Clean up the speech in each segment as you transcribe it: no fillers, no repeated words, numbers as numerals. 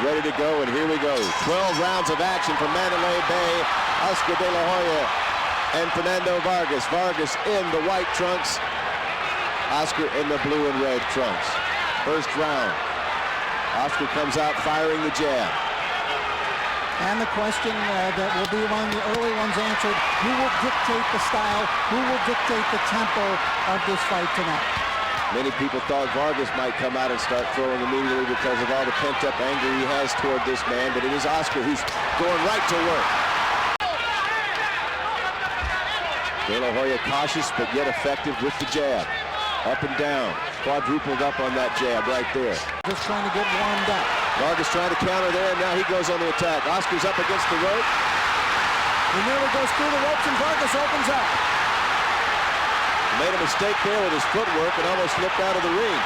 ready to go, and here we go. 12 rounds of action from Mandalay Bay. Oscar De La Hoya and Fernando Vargas. Vargas in the white trunks, Oscar in the blue and red trunks. First round. Oscar comes out firing the jab. And the question that will be among the early ones answered, who will dictate the style, who will dictate the tempo of this fight tonight? Many people thought Vargas might come out and start throwing immediately because of all the pent-up anger he has toward this man, but it is Oscar who's going right to work. De La Hoya cautious but yet effective with the jab. Up and down, quadrupled up on that jab right there. Just trying to get warmed up. Vargas trying to counter there, and now he goes on the attack. Oscar's up against the rope. He nearly goes through the ropes, and Vargas opens up. Made a mistake there with his footwork and almost slipped out of the ring.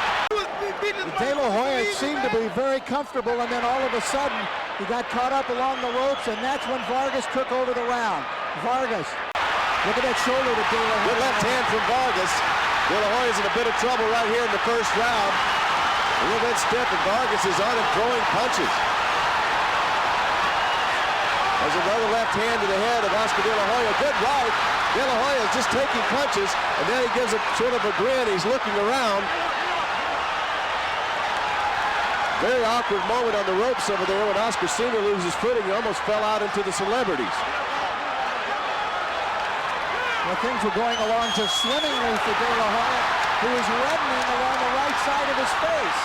De La Hoya seemed to be very comfortable, and then all of a sudden, he got caught up along the ropes, and that's when Vargas took over the round. Vargas, look at that shoulder to De La Hoya. Good left hand from Vargas. De La Hoya's in a bit of trouble right here in the first round. A little bit stiff, and Vargas is on him throwing punches. There's another left hand to the head of Oscar De La Hoya. Good right. De La Hoya is just taking punches, and then he gives a sort of a grin. He's looking around. Very awkward moment on the ropes over there when Oscar Sr. loses footing. He almost fell out into the celebrities. Well, things were going along just swimmingly for De La Hoya, who was reddening along the right side of his face.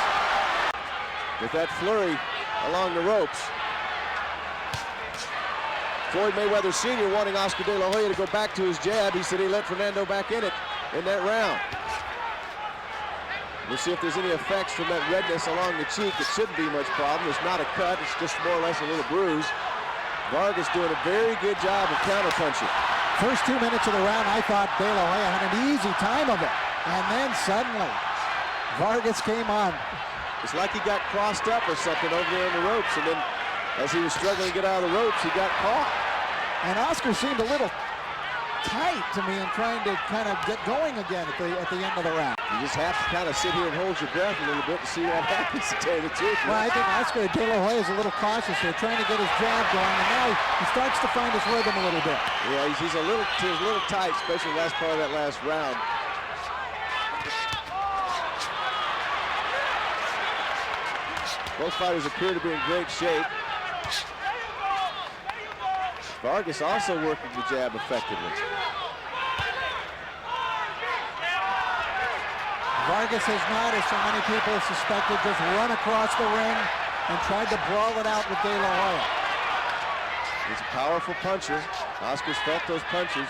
With that flurry along the ropes. Floyd Mayweather Sr. wanting Oscar De La Hoya to go back to his jab. He said he let Fernando back in it in that round. We'll see if there's any effects from that redness along the cheek. It shouldn't be much problem. It's not a cut. It's just more or less a little bruise. Vargas doing a very good job of counterpunching. First 2 minutes of the round, I thought De La Hoya had an easy time of it. And then suddenly, Vargas came on. It's like he got crossed up or something over there in the ropes, and then as he was struggling to get out of the ropes, he got caught. And Oscar seemed a little tight to me in trying to kind of get going again at the end of the round. You just have to kind of sit here and hold your breath a little bit to see what happens, to tell you the truth. Well, I think Oscar De La Hoya is a little cautious here, trying to get his jab going, and now he starts to find his rhythm a little bit. Yeah, he's a little tight, especially the last part of that last round. Both fighters appear to be in great shape. Vargas also working the jab effectively. Vargas has not, as so many people have suspected, just run across the ring and tried to brawl it out with De La Hoya. He's a powerful puncher. Oscar's felt those punches.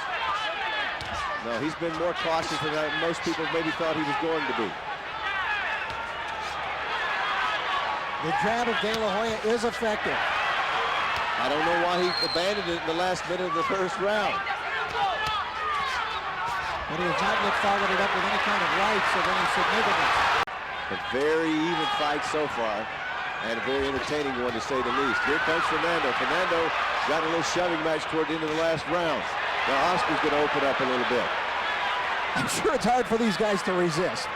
No, he's been more cautious than most people maybe thought he was going to be. The jab of De La Hoya is effective. I don't know why he abandoned it in the last minute of the first round. But he has not yet followed it up with any kind of rights of any significance. A very even fight so far, and a very entertaining one to say the least. Here comes Fernando. Fernando got a little shoving match toward the end of the last round. Now Oscar's going to open up a little bit. I'm sure it's hard for these guys to resist.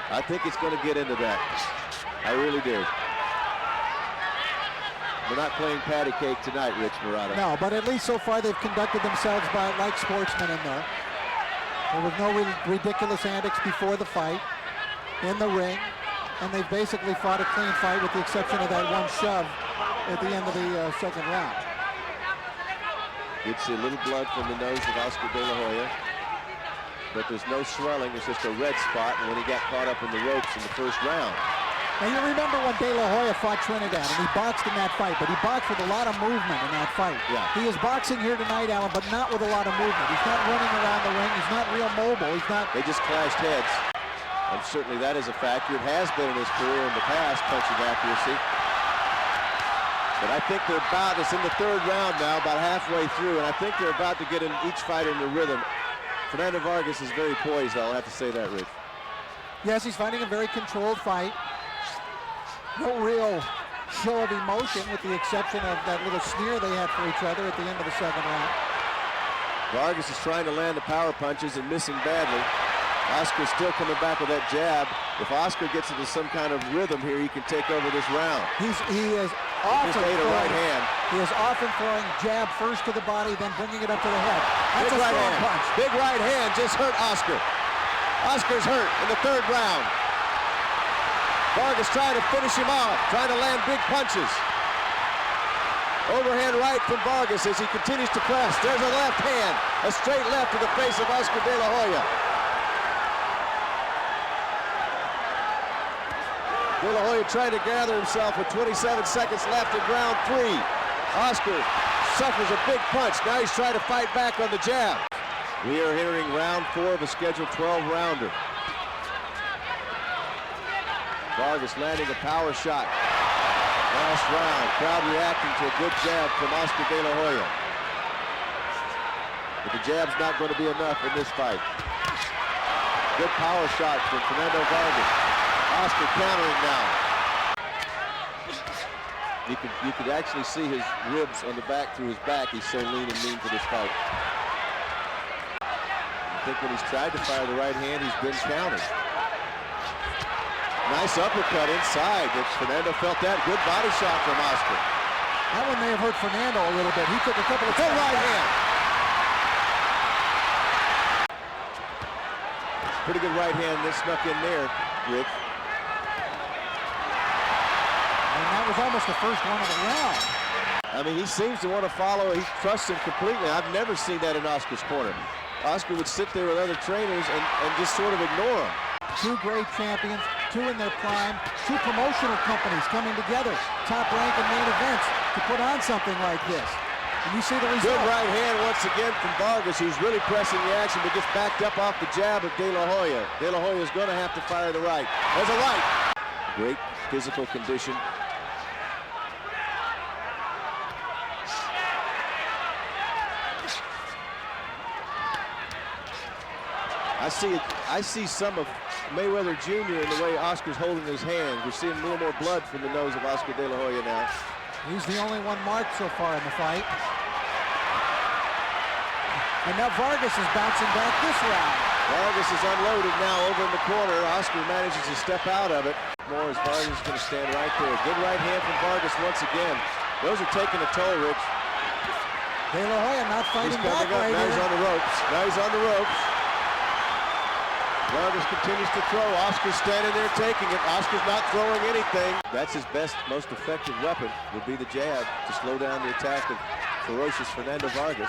I think it's going to get into that. I really do. We're not playing patty cake tonight, Rich Murata. No, but at least so far they've conducted themselves like sportsmen in there. There was no ridiculous antics before the fight, in the ring, and they've basically fought a clean fight with the exception of that one shove at the end of the second round. You'd see a little blood from the nose of Oscar De La Hoya, but there's no swelling. It's just a red spot when he got caught up in the ropes in the first round. Now you remember when De La Hoya fought Trinidad, and he boxed in that fight, but he boxed with a lot of movement in that fight. Yeah. He is boxing here tonight, Alan, but not with a lot of movement. He's not running around the ring. He's not real mobile. He's not. They just clashed heads, and certainly that is a factor. It has been in his career in the past, punching accuracy. But I think they're about, it's in the third round now, about halfway through, and I think they're about to get in each fighter in the rhythm. Fernando Vargas is very poised, I'll have to say that, Rich. Yes, he's fighting a very controlled fight. No real show of emotion, with the exception of that little sneer they had for each other at the end of the second round. Vargas is trying to land the power punches and missing badly. Oscar still coming back with that jab. If Oscar gets into some kind of rhythm here, he can take over this round. He is often just ate a right hand. He is often throwing jab first to the body, then bringing it up to the head. That's Big a right strong hand. punch. Big right hand just hurt Oscar. Oscar's hurt in the third round. Vargas trying to finish him off, trying to land big punches. Overhand right from Vargas as he continues to press. There's a left hand, a straight left to the face of Oscar De La Hoya. De La Hoya trying to gather himself with 27 seconds left in round 3. Oscar suffers a big punch. Now he's trying to fight back on the jab. We are entering round 4 of a scheduled 12-rounder. Vargas landing a power shot. Last round, crowd reacting to a good jab from Oscar De La Hoya. But the jab's not going to be enough in this fight. Good power shot from Fernando Vargas. Oscar countering now. You could actually see his ribs on the back through his back. He's so lean and mean for this fight. I think when he's tried to fire the right hand, he's been countered. Nice uppercut inside. Fernando felt that. Good body shot from Oscar. That one may have hurt Fernando a little bit. He took a couple of good right hand. Pretty good right hand that snuck in there, Rich. And that was almost the first one of the round. I mean, he seems to want to follow. He trusts him completely. I've never seen that in Oscar's corner. Oscar would sit there with other trainers and just sort of ignore him. Two great champions, two in their prime, two promotional companies coming together, top rank and main events to put on something like this. And you see the result. Good right hand once again from Vargas, who's really pressing the action, but gets backed up off the jab of De La Hoya. De La Hoya is going to have to fire the right. There's a right. Great physical condition. I see some of Mayweather Jr. in the way Oscar's holding his hand. We're seeing more and more blood from the nose of Oscar De La Hoya now. He's the only one marked so far in the fight. And now Vargas is bouncing back this round. Vargas is unloaded now over in the corner. Oscar manages to step out of it. More as Vargas is going to stand right there. Good right hand from Vargas once again. Those are taking a toll, Rich. De La Hoya not fighting back right now. He's on the ropes. Now he's on the ropes. Vargas continues to throw. Oscar's standing there taking it. Oscar's not throwing anything. That's his best, most effective weapon, would be the jab to slow down the attack of ferocious Fernando Vargas.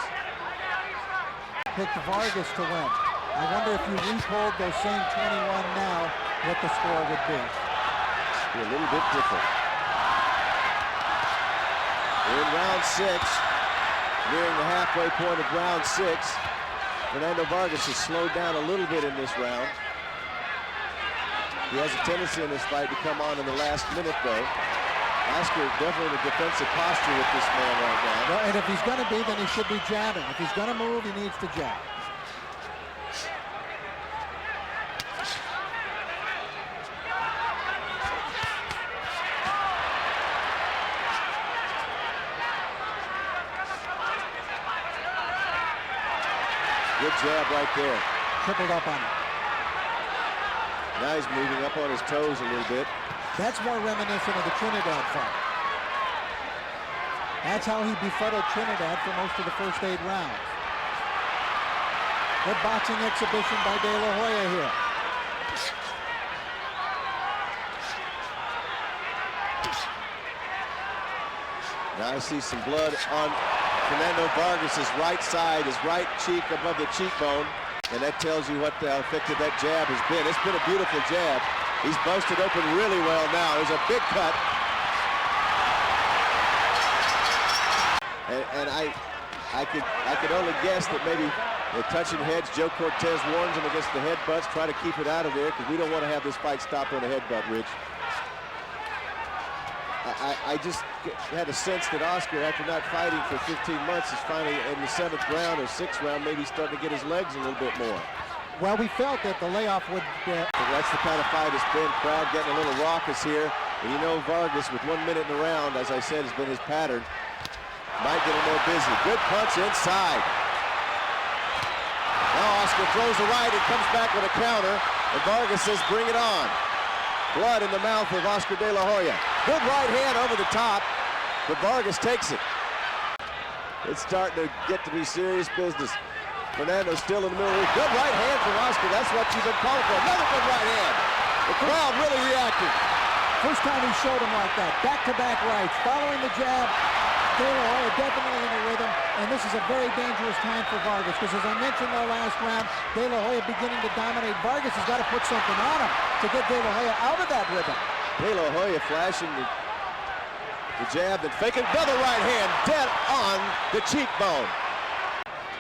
Picked Vargas to win. I wonder if you re-polled those same 21 now, what the score would be. Be a little bit different. We're in round 6, nearing the halfway point of round 6. Fernando Vargas has slowed down a little bit in this round. He has a tendency in this fight to come on in the last minute, though. Oscar definitely in a defensive posture with this man right now. Well, and if he's going to be, then he should be jabbing. If he's going to move, he needs to jab. Good jab right there. Tripled up on it. Now he's moving up on his toes a little bit. That's more reminiscent of the Trinidad fight. That's how he befuddled Trinidad for most of the first 8 rounds. Good boxing exhibition by De La Hoya here. Now I see some blood on Fernando Vargas' right side, his right cheek above the cheekbone, and that tells you what effective that jab has been. It's been a beautiful jab. He's busted open really well now. There's a big cut. And I could only guess that maybe they're touching heads. Joe Cortez warns him against the headbutts. Try to keep it out of there because we don't want to have this fight stop on a headbutt, Rich. I just had a sense that Oscar, after not fighting for 15 months, is finally in the 7th round or 6th round, maybe starting to get his legs a little bit more. Well, we felt that the layoff would... That's the kind of fight it's been. Crowd getting a little raucous here. And you know Vargas, with 1 minute in the round, as I said, has been his pattern. Might get a little more busy. Good punch inside. Now Oscar throws the right and comes back with a counter, and Vargas says, bring it on. Blood in the mouth of Oscar De La Hoya. Good right hand over the top, but Vargas takes it. It's starting to get to be serious business. Fernando still in the middle. Good right hand from Oscar. That's what you've been calling for. Another good right hand. The crowd really reacted. First time he showed him like that. Back-to-back rights. Following the jab, De La Hoya definitely in the rhythm. And this is a very dangerous time for Vargas, because as I mentioned in the last round, De La Hoya beginning to dominate. Vargas has got to put something on him to get De La Hoya out of that rhythm. De La Hoya flashing the jab and faking another right hand dead on the cheekbone.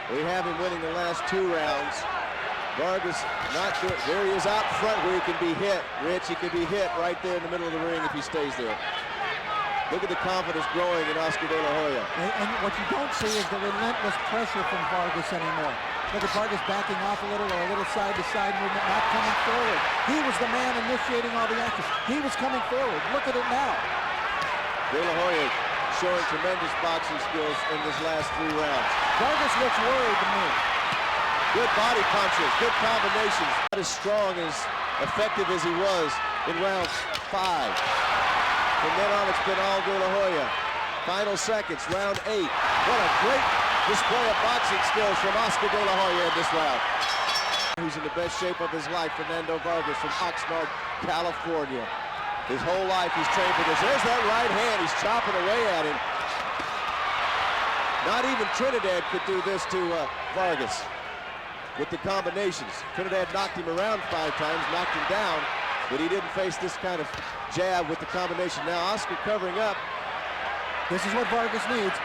We have him winning the last 2 rounds. Vargas not good. There he is out front where he can be hit. Rich, he can be hit right there in the middle of the ring if he stays there. Look at the confidence growing in Oscar De La Hoya. And what you don't see is the relentless pressure from Vargas anymore. Look at Vargas backing off a little, or a little side-to-side movement, not coming forward. He was the man initiating all the action. He was coming forward. Look at it now. De La Hoya showing tremendous boxing skills in this last 3 rounds. Vargas looks worried to me. Good body punches, good combinations. Not as strong, as effective as he was in round 5. From then on, it's been all De La Hoya. Final seconds, round 8. What a great display of boxing skills from Oscar De La Hoya in this round. Who's in the best shape of his life, Fernando Vargas from Oxnard, California. His whole life he's trained for this. There's that right hand. He's chopping away at him. Not even Trinidad could do this to Vargas with the combinations. Trinidad knocked him around 5 times, knocked him down, but he didn't face this kind of jab with the combination. Now Oscar covering up. This is what Vargas needs.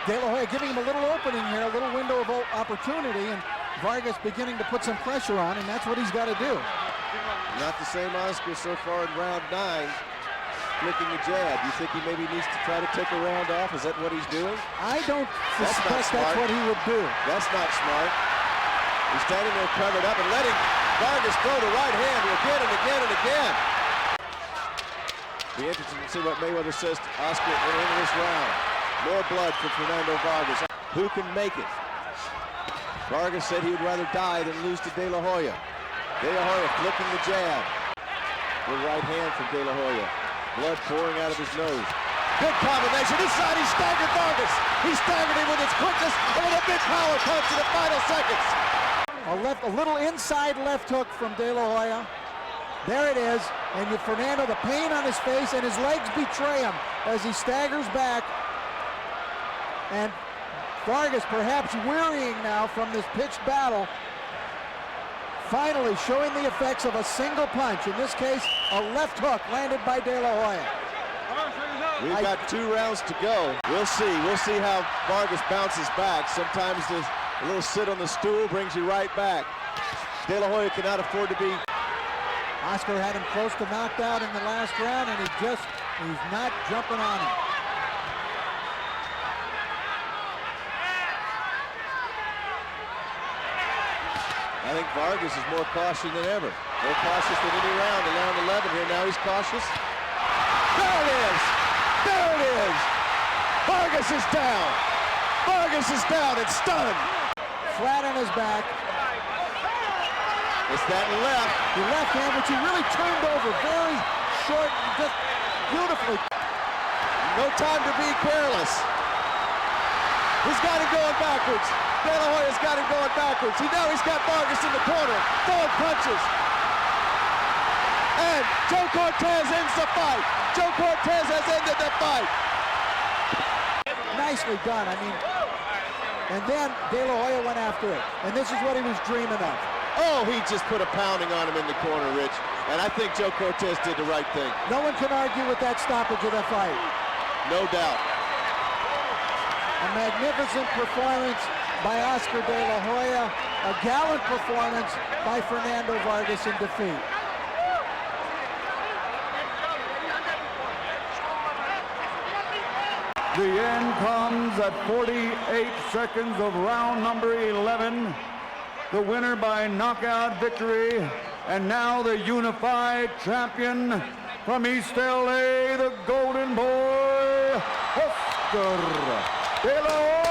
De La Hoya giving him a little opening here, a little window of opportunity, and Vargas beginning to put some pressure on, and that's what he's got to do. Not the same Oscar so far in round 9, flicking the jab. You think he maybe needs to try to take a round off? Is that what he's doing? I don't suspect that's what he would do. That's not smart. He's standing there covered up and letting Vargas throw the right hand again and again and again. Be interesting to see what Mayweather says to Oscar in this round. More blood for Fernando Vargas. Who can make it? Vargas said he would rather die than lose to De La Hoya. De La Hoya flicking the jab. Good right hand from De La Hoya. Blood pouring out of his nose. Good combination. This side, he staggered Vargas. He staggered him with his quickness and with a big power punch in the final seconds. A little inside left hook from De La Hoya. There it is. And Fernando, the pain on his face, and his legs betray him as he staggers back. And Vargas perhaps wearying now from this pitched battle. Finally showing the effects of a single punch. In this case, a left hook landed by De La Hoya. We've got 2 rounds to go. We'll see. We'll see how Vargas bounces back. Sometimes a little sit on the stool brings you right back. De La Hoya cannot afford to be. Oscar had him close to knocked out in the last round, and he's not jumping on him. I think Vargas is more cautious than ever. More cautious than any round in round 11 here. Now he's cautious. There it is! There it is! Vargas is down! Vargas is down and stunned! Flat on his back. It's that left. The left hand, which he really turned over very short, just beautifully. No time to be careless. He's got him going backwards. De La Hoya's got him going backwards. He's got Vargas in the corner, throwing punches. And Joe Cortez ends the fight. Joe Cortez has ended the fight. Nicely done. I mean, and then De La Hoya went after it. And this is what he was dreaming of. Oh, he just put a pounding on him in the corner, Rich. And I think Joe Cortez did the right thing. No one can argue with that stoppage of that fight. No doubt. A magnificent performance by Oscar De La Hoya. A gallant performance by Fernando Vargas in defeat. The end comes at 48 seconds of round number 11. The winner by knockout victory, and now the unified champion from East LA, the Golden Boy, Oscar De La Hoya.